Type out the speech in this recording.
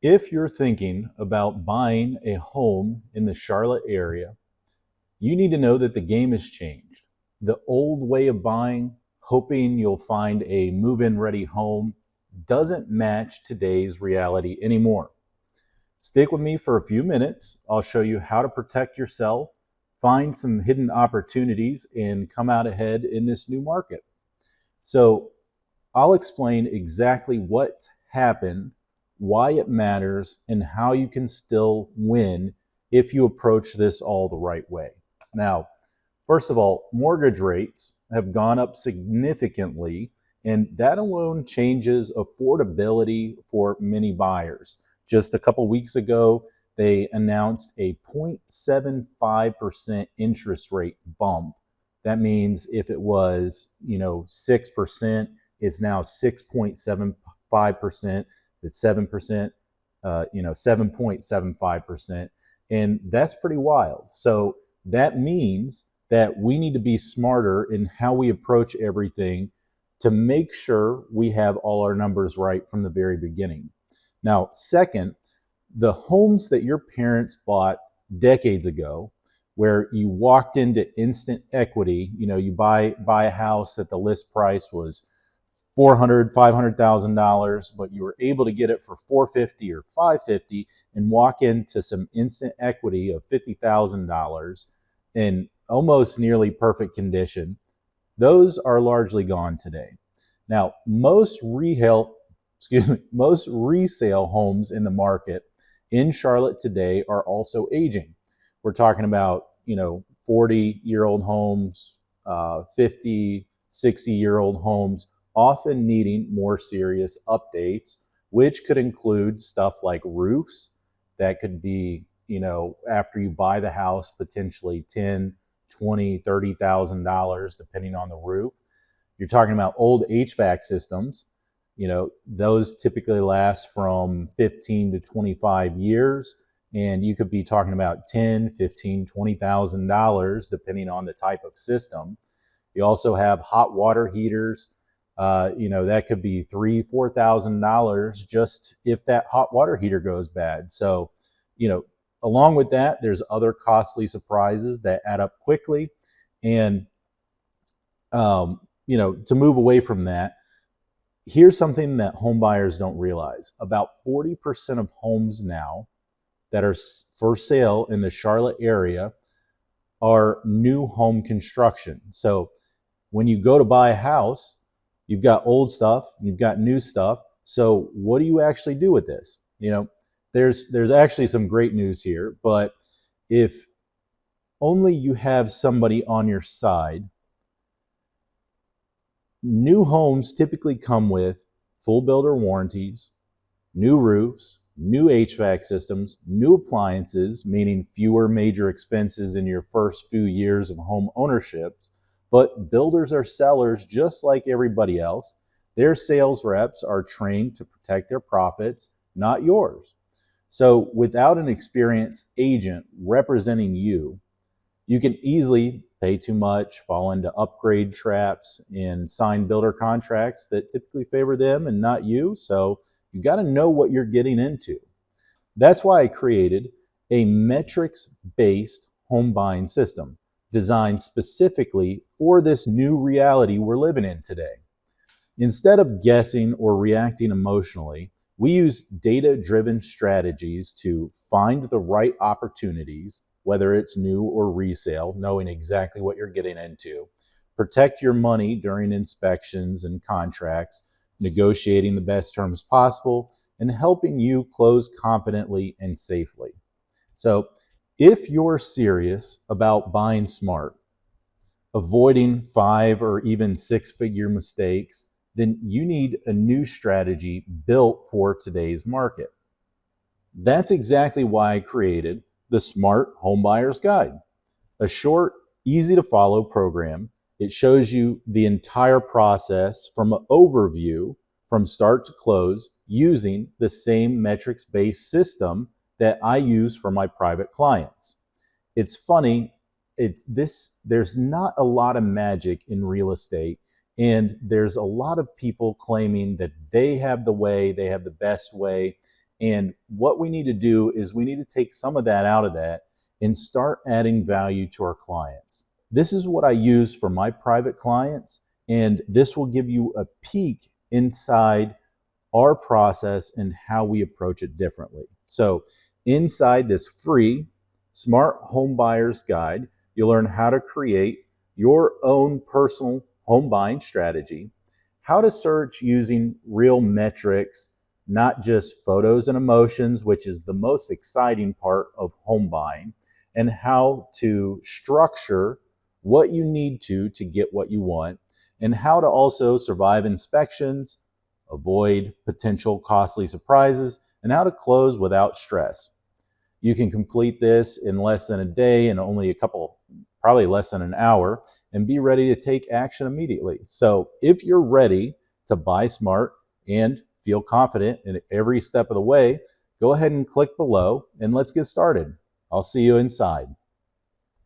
If you're thinking about buying a home in the Charlotte area, you need to know that the game has changed. The old way of buying, hoping you'll find a move-in ready home, doesn't match today's reality anymore. Stick with me for a few minutes. I'll show you how to protect yourself, find some hidden opportunities, and come out ahead in this new market. So I'll explain exactly what's happened, why it matters, and how you can still win if you approach this all the right way. Now, first of all, mortgage rates have gone up significantly, and that alone changes affordability for many buyers. Just a couple weeks ago, they announced a 0.75% interest rate bump. That means if it was, 6%, it's now 6.75%. It's 7%, 7.75%. And that's pretty wild. So that means that we need to be smarter in how we approach everything to make sure we have all our numbers right from the very beginning. Now, second, the homes that your parents bought decades ago, where you walked into instant equity, you buy a house that the list price was $400,000, $500,000, but you were able to get it for $450,000 or $550,000 and walk into some instant equity of $50,000 in almost nearly perfect condition. Those are largely gone today. Now, most resale homes in the market in Charlotte today are also aging. We're talking about, 40-year-old homes, 50, 60-year-old homes, often needing more serious updates, which could include stuff like roofs. That could be, after you buy the house, potentially $10,000, $20,000, $30,000, depending on the roof. You're talking about old HVAC systems. Those typically last from 15 to 25 years. And you could be talking about $10,000, $15,000, $20,000, depending on the type of system. You also have hot water heaters. That could be $3,000, $4,000 just if that hot water heater goes bad. So, along with that, there's other costly surprises that add up quickly. And, to move away from that, here's something that home buyers don't realize. About 40% of homes now that are for sale in the Charlotte area are new home construction. So when you go to buy a house, you've got old stuff, you've got new stuff. So what do you actually do with this? There's actually some great news here, but if only you have somebody on your side, new homes typically come with full builder warranties, new roofs, new HVAC systems, new appliances, meaning fewer major expenses in your first few years of home ownership. But builders are sellers just like everybody else. Their sales reps are trained to protect their profits, not yours. So without an experienced agent representing you, you can easily pay too much, fall into upgrade traps, and sign builder contracts that typically favor them and not you. So you got to know what you're getting into. That's why I created a metrics-based home buying system designed specifically for this new reality we're living in today. Instead of guessing or reacting emotionally, we use data-driven strategies to find the right opportunities, whether it's new or resale, knowing exactly what you're getting into, protect your money during inspections and contracts, negotiating the best terms possible, and helping you close confidently and safely. So if you're serious about buying smart, avoiding 5 or even 6-figure mistakes, then you need a new strategy built for today's market. That's exactly why I created the Smart Homebuyer's Guide, a short, easy to follow program. It shows you the entire process from an overview from start to close using the same metrics-based system that I use for my private clients. It's funny, there's not a lot of magic in real estate, and there's a lot of people claiming that they have the way, they have the best way, And what we need to do is we need to take some of that out of that and start adding value to our clients. This is what I use for my private clients, and this will give you a peek inside our process and how we approach it differently. So inside this free Smart Home Buyer's Guide, you'll learn how to create your own personal home buying strategy, how to search using real metrics, not just photos and emotions, which is the most exciting part of home buying, and how to structure what you need to get what you want, and how to also survive inspections, avoid potential costly surprises, and how to close without stress. You can complete this in less than a day and only probably less than an hour, and be ready to take action immediately. So if you're ready to buy smart and feel confident in every step of the way, go ahead and click below and let's get started. I'll see you inside.